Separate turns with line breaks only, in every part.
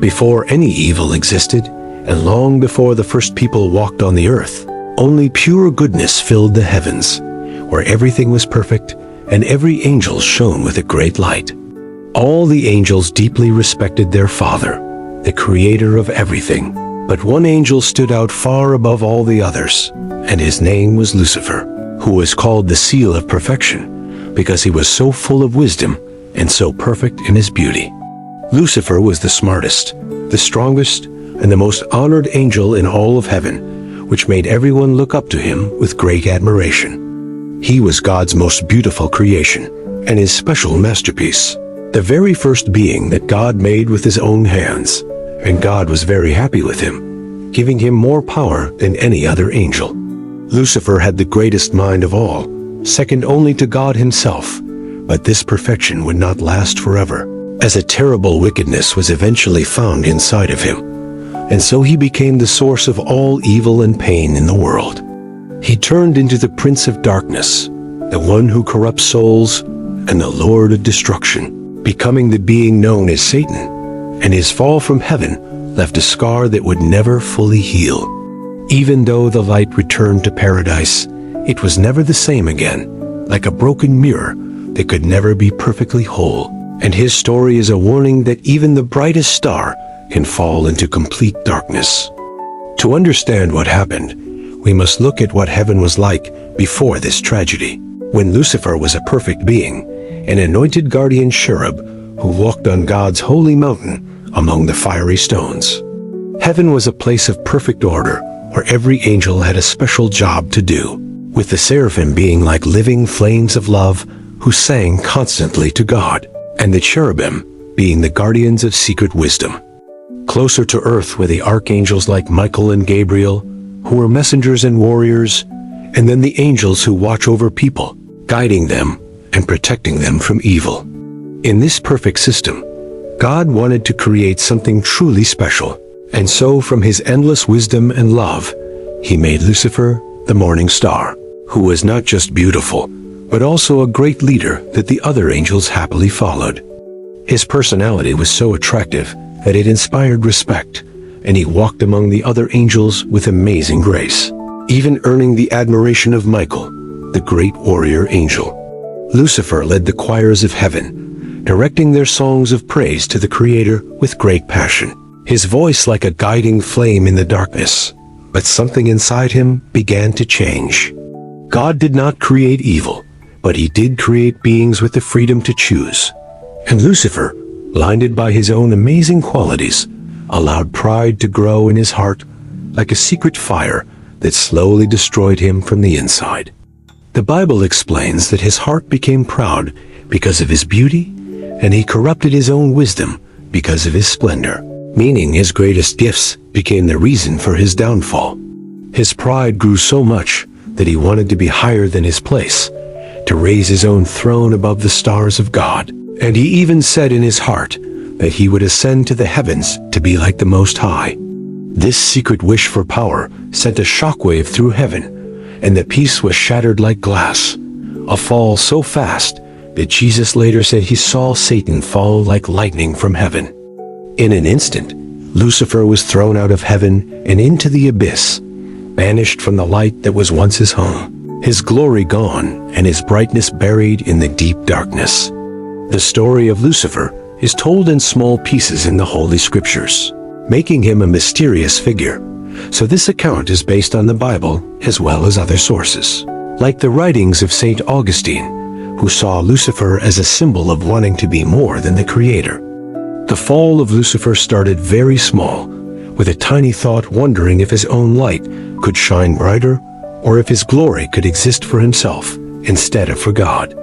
Before any evil existed, and long before the first people walked on the earth, only pure goodness filled the heavens, where everything was perfect and every angel shone with a great light. All the angels deeply respected their Father, the creator of everything. But one angel stood out far above all the others, and his name was Lucifer, who was called the seal of perfection, because he was so full of wisdom and so perfect in his beauty. Lucifer was the smartest, the strongest, and the most honored angel in all of heaven, which made everyone look up to him with great admiration. He was God's most beautiful creation, and his special masterpiece, the very first being that God made with his own hands, and God was very happy with him, giving him more power than any other angel. Lucifer had the greatest mind of all, second only to God himself, but this perfection would not last forever, as a terrible wickedness was eventually found inside of him, and so he became the source of all evil and pain in the world. He turned into the Prince of Darkness, the one who corrupts souls, and the Lord of Destruction, becoming the being known as Satan, and his fall from heaven left a scar that would never fully heal. Even though the light returned to paradise, it was never the same again, like a broken mirror that could never be perfectly whole. And his story is a warning that even the brightest star can fall into complete darkness. To understand what happened, we must look at what heaven was like before this tragedy, when Lucifer was a perfect being, an anointed guardian cherub who walked on God's holy mountain among the fiery stones. Heaven was a place of perfect order, where every angel had a special job to do, with the seraphim being like living flames of love who sang constantly to God, and the cherubim being the guardians of secret wisdom. Closer to earth were the archangels like Michael and Gabriel, who were messengers and warriors, and then the angels who watch over people, guiding them and protecting them from evil. In this perfect system, God wanted to create something truly special, and so from his endless wisdom and love, he made Lucifer the morning star, who was not just beautiful, but also a great leader that the other angels happily followed. His personality was so attractive that it inspired respect, and he walked among the other angels with amazing grace, even earning the admiration of Michael, the great warrior angel. Lucifer led the choirs of heaven, directing their songs of praise to the Creator with great passion, his voice like a guiding flame in the darkness. But something inside him began to change. God did not create evil, but he did create beings with the freedom to choose. And Lucifer, blinded by his own amazing qualities, allowed pride to grow in his heart like a secret fire that slowly destroyed him from the inside. The Bible explains that his heart became proud because of his beauty, and he corrupted his own wisdom because of his splendor, meaning his greatest gifts became the reason for his downfall. His pride grew so much that he wanted to be higher than his place, to raise his own throne above the stars of God. And he even said in his heart that he would ascend to the heavens to be like the Most High. This secret wish for power sent a shockwave through heaven, and the peace was shattered like glass, a fall so fast that Jesus later said he saw Satan fall like lightning from heaven. In an instant, Lucifer was thrown out of heaven and into the abyss, banished from the light that was once his home, his glory gone and his brightness buried in the deep darkness. The story of Lucifer is told in small pieces in the Holy Scriptures, making him a mysterious figure. So this account is based on the Bible as well as other sources, like the writings of St. Augustine, who saw Lucifer as a symbol of wanting to be more than the Creator. The fall of Lucifer started very small, with a tiny thought wondering if his own light could shine brighter, or if his glory could exist for himself instead of for God.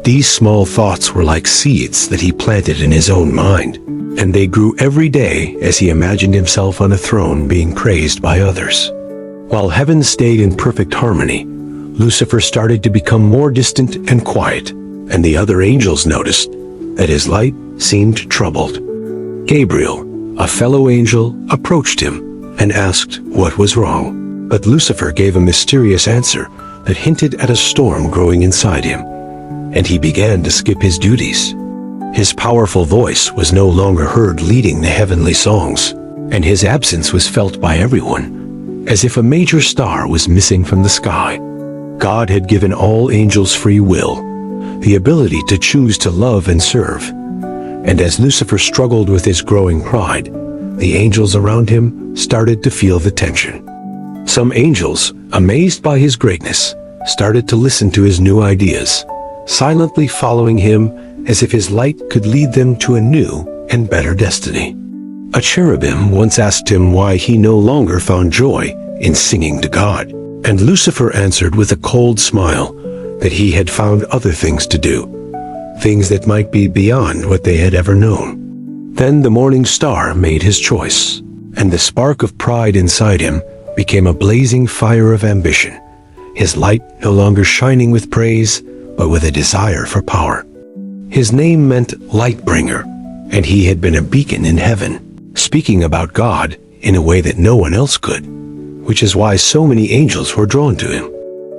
These small thoughts were like seeds that he planted in his own mind, and they grew every day as he imagined himself on a throne being praised by others. While heaven stayed in perfect harmony, Lucifer started to become more distant and quiet, and the other angels noticed that his light seemed troubled. Gabriel, a fellow angel, approached him and asked what was wrong, but Lucifer gave a mysterious answer that hinted at a storm growing inside him, and he began to skip his duties. His powerful voice was no longer heard leading the heavenly songs, and his absence was felt by everyone, as if a major star was missing from the sky. God had given all angels free will, the ability to choose to love and serve. And as Lucifer struggled with his growing pride, the angels around him started to feel the tension. Some angels, amazed by his greatness, started to listen to his new ideas, silently following him as if his light could lead them to a new and better destiny. A cherubim once asked him why he no longer found joy in singing to God, and Lucifer answered with a cold smile that he had found other things to do, things that might be beyond what they had ever known. Then the morning star made his choice, and the spark of pride inside him became a blazing fire of ambition, his light no longer shining with praise, but with a desire for power. His name meant Lightbringer, and he had been a beacon in heaven, speaking about God in a way that no one else could, which is why so many angels were drawn to him.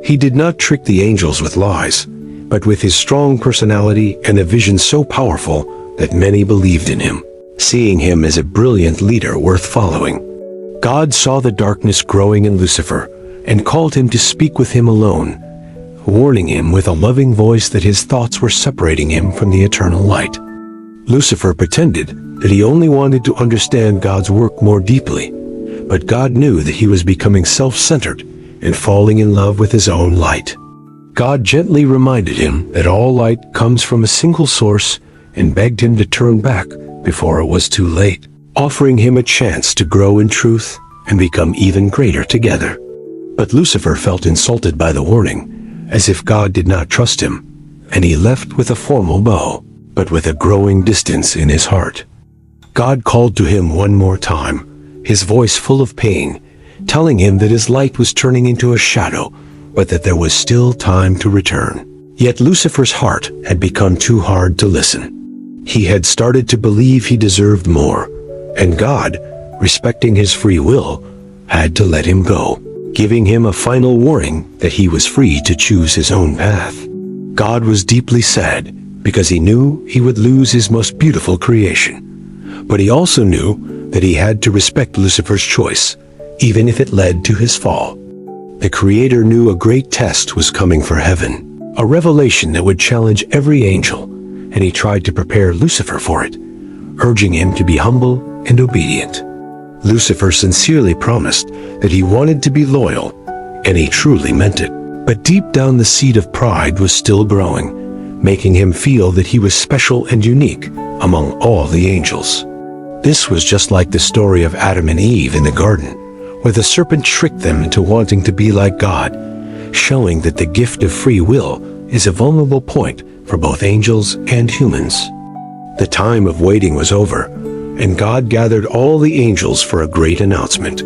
He did not trick the angels with lies, but with his strong personality and a vision so powerful that many believed in him, seeing him as a brilliant leader worth following. God saw the darkness growing in Lucifer and called him to speak with him alone, warning him with a loving voice that his thoughts were separating him from the eternal light. Lucifer pretended that he only wanted to understand God's work more deeply, but God knew that he was becoming self-centered and falling in love with his own light. God gently reminded him that all light comes from a single source and begged him to turn back before it was too late, offering him a chance to grow in truth and become even greater together. But Lucifer felt insulted by the warning, as if God did not trust him, and he left with a formal bow, but with a growing distance in his heart. God called to him one more time, his voice full of pain, telling him that his light was turning into a shadow, but that there was still time to return. Yet Lucifer's heart had become too hard to listen. He had started to believe he deserved more, and God, respecting his free will, had to let him go, giving him a final warning that he was free to choose his own path. God was deeply sad because he knew he would lose his most beautiful creation, but he also knew that he had to respect Lucifer's choice, even if it led to his fall. The Creator knew a great test was coming for heaven, a revelation that would challenge every angel, and he tried to prepare Lucifer for it, urging him to be humble and obedient. Lucifer sincerely promised that he wanted to be loyal, and he truly meant it. But deep down the seed of pride was still growing, making him feel that he was special and unique among all the angels. This was just like the story of Adam and Eve in the garden, where the serpent tricked them into wanting to be like God, showing that the gift of free will is a vulnerable point for both angels and humans. The time of waiting was over, and God gathered all the angels for a great announcement,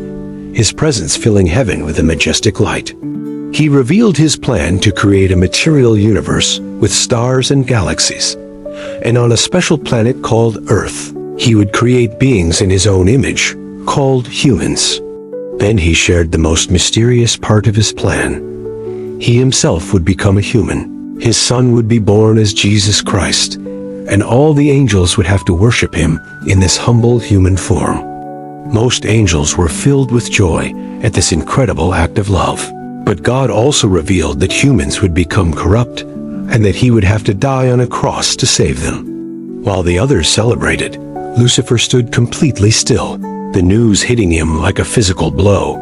his presence filling heaven with a majestic light. He revealed his plan to create a material universe with stars and galaxies, and on a special planet called Earth, he would create beings in his own image, called humans. Then he shared the most mysterious part of his plan. He himself would become a human. His son would be born as Jesus Christ, and all the angels would have to worship him in this humble human form. Most angels were filled with joy at this incredible act of love. But God also revealed that humans would become corrupt and that he would have to die on a cross to save them. While the others celebrated, Lucifer stood completely still, the news hitting him like a physical blow,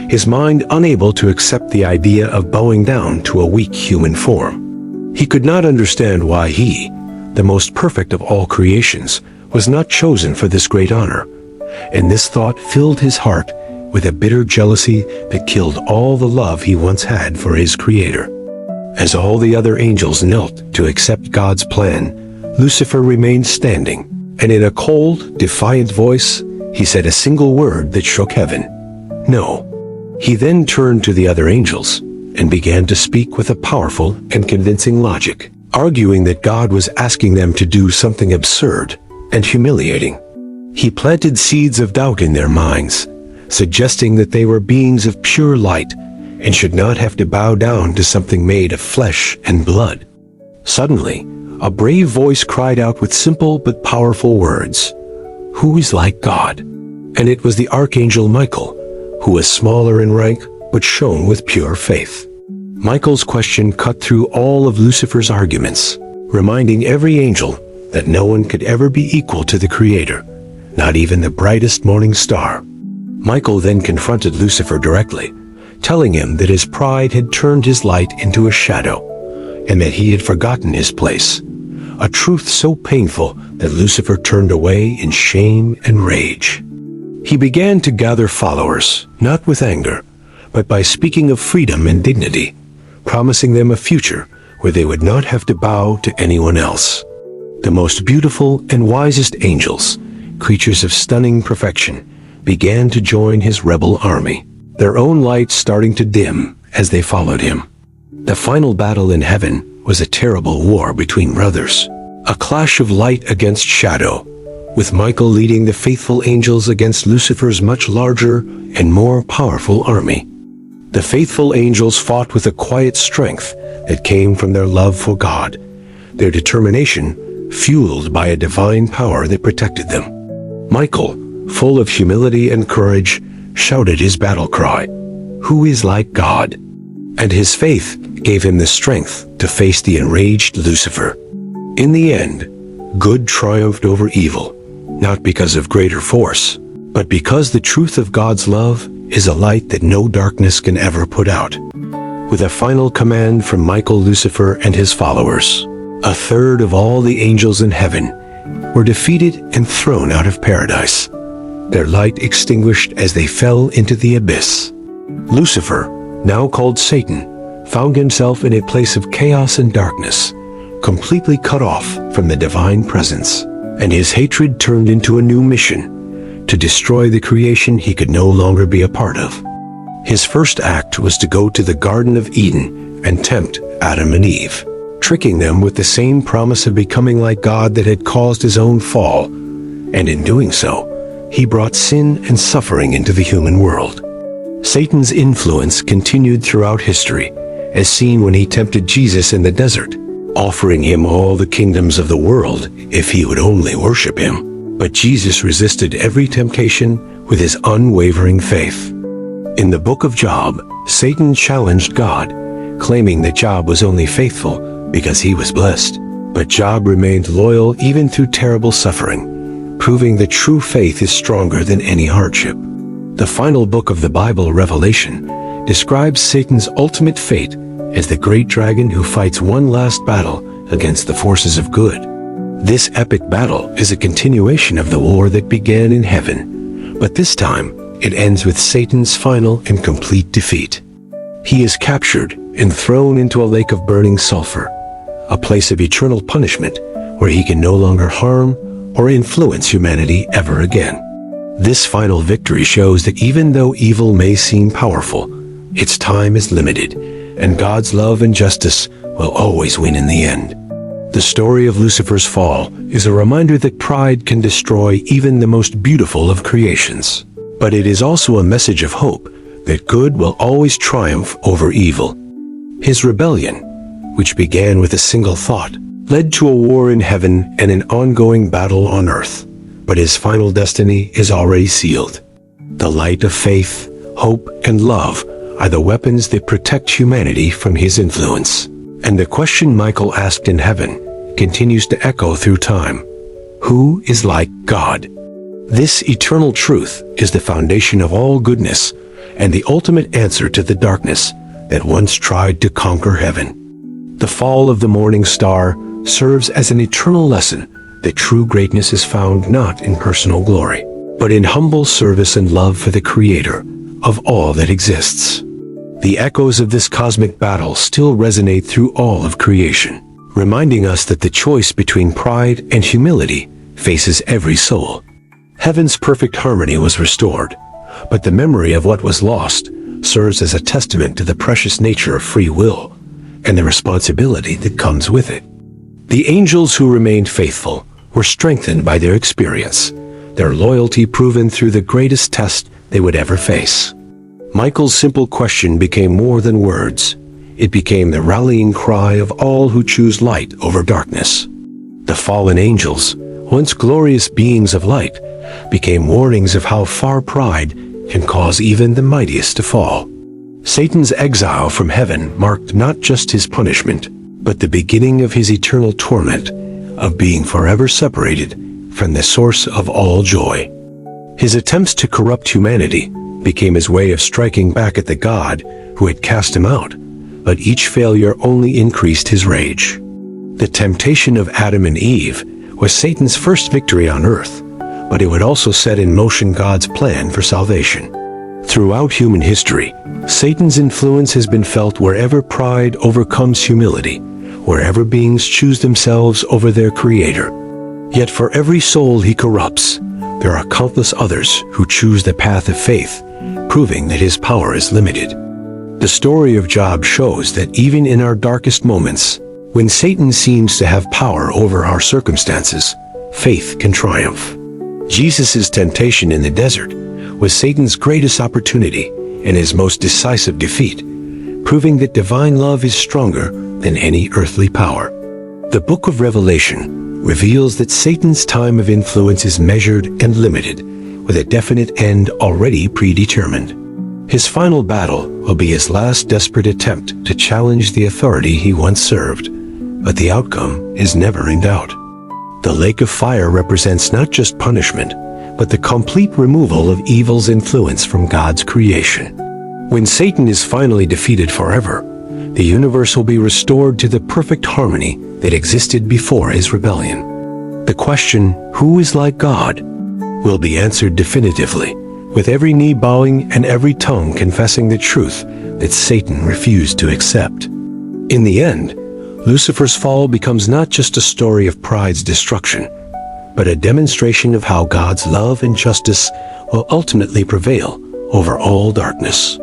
his mind unable to accept the idea of bowing down to a weak human form. He could not understand why he, the most perfect of all creations, was not chosen for this great honor, and this thought filled his heart with a bitter jealousy that killed all the love he once had for his Creator. As all the other angels knelt to accept God's plan, Lucifer remained standing, and in a cold, defiant voice, he said a single word that shook heaven: "No." He then turned to the other angels and began to speak with a powerful and convincing logic, arguing that God was asking them to do something absurd and humiliating. He planted seeds of doubt in their minds, suggesting that they were beings of pure light and should not have to bow down to something made of flesh and blood. Suddenly, a brave voice cried out with simple but powerful words, "Who is like God?" And it was the Archangel Michael, who was smaller in rank but shone with pure faith. Michael's question cut through all of Lucifer's arguments, reminding every angel that no one could ever be equal to the Creator, not even the brightest morning star. Michael then confronted Lucifer directly, telling him that his pride had turned his light into a shadow, and that he had forgotten his place, a truth so painful that Lucifer turned away in shame and rage. He began to gather followers, not with anger, but by speaking of freedom and dignity, promising them a future where they would not have to bow to anyone else. The most beautiful and wisest angels, creatures of stunning perfection, began to join his rebel army, their own light starting to dim as they followed him. The final battle in heaven was a terrible war between brothers, a clash of light against shadow, with Michael leading the faithful angels against Lucifer's much larger and more powerful army. The faithful angels fought with a quiet strength that came from their love for God, their determination fueled by a divine power that protected them. Michael, full of humility and courage, shouted his battle cry, "Who is like God?" And his faith gave him the strength to face the enraged Lucifer. In the end, good triumphed over evil, not because of greater force, but because the truth of God's love is a light that no darkness can ever put out. With a final command from Michael, Lucifer, and his followers, a third of all the angels in heaven were defeated and thrown out of paradise, their light extinguished as they fell into the abyss. Lucifer, now called Satan, found himself in a place of chaos and darkness, completely cut off from the divine presence, and his hatred turned into a new mission, to destroy the creation he could no longer be a part of. His first act was to go to the Garden of Eden and tempt Adam and Eve, tricking them with the same promise of becoming like God that had caused his own fall, and in doing so, he brought sin and suffering into the human world. Satan's influence continued throughout history, as seen when he tempted Jesus in the desert, offering him all the kingdoms of the world if he would only worship him. But Jesus resisted every temptation with his unwavering faith. In the book of Job, Satan challenged God, claiming that Job was only faithful because he was blessed. But Job remained loyal even through terrible suffering, proving that true faith is stronger than any hardship. The final book of the Bible, Revelation, describes Satan's ultimate fate as the great dragon who fights one last battle against the forces of good. This epic battle is a continuation of the war that began in heaven, but this time it ends with Satan's final and complete defeat. He is captured and thrown into a lake of burning sulfur, a place of eternal punishment where he can no longer harm or influence humanity ever again. This final victory shows that even though evil may seem powerful, its time is limited, and God's love and justice will always win in the end. The story of Lucifer's fall is a reminder that pride can destroy even the most beautiful of creations. But it is also a message of hope that good will always triumph over evil. His rebellion, which began with a single thought, led to a war in heaven and an ongoing battle on earth. But his final destiny is already sealed. The light of faith, hope, and love are the weapons that protect humanity from his influence. And the question Michael asked in heaven continues to echo through time. Who is like God? This eternal truth is the foundation of all goodness and the ultimate answer to the darkness that once tried to conquer heaven. The fall of the morning star serves as an eternal lesson that true greatness is found not in personal glory, but in humble service and love for the Creator of all that exists. The echoes of this cosmic battle still resonate through all of creation, reminding us that the choice between pride and humility faces every soul. Heaven's perfect harmony was restored, but the memory of what was lost serves as a testament to the precious nature of free will and the responsibility that comes with it. The angels who remained faithful were strengthened by their experience, their loyalty proven through the greatest test they would ever face. Michael's simple question became more than words. it became the rallying cry of all who choose light over darkness. The fallen angels, once glorious beings of light, became warnings of how far pride can cause even the mightiest to fall. Satan's exile from heaven marked not just his punishment, but the beginning of his eternal torment, of being forever separated from the source of all joy. His attempts to corrupt humanity became his way of striking back at the God who had cast him out, but each failure only increased his rage. The temptation of Adam and Eve was Satan's first victory on earth, but it would also set in motion God's plan for salvation. Throughout human history, Satan's influence has been felt wherever pride overcomes humility, wherever beings choose themselves over their Creator. Yet for every soul he corrupts, there are countless others who choose the path of faith, proving that his power is limited. The story of Job shows that even in our darkest moments, when Satan seems to have power over our circumstances, faith can triumph. Jesus' temptation in the desert was Satan's greatest opportunity and his most decisive defeat, proving that divine love is stronger than any earthly power. The book of Revelation reveals that Satan's time of influence is measured and limited, with a definite end already predetermined. His final battle will be his last desperate attempt to challenge the authority he once served, but the outcome is never in doubt. The lake of fire represents not just punishment, but the complete removal of evil's influence from God's creation. When Satan is finally defeated forever, the universe will be restored to the perfect harmony that existed before his rebellion. The question, who is like God, will be answered definitively, with every knee bowing and every tongue confessing the truth that Satan refused to accept. In the end, Lucifer's fall becomes not just a story of pride's destruction, but a demonstration of how God's love and justice will ultimately prevail over all darkness.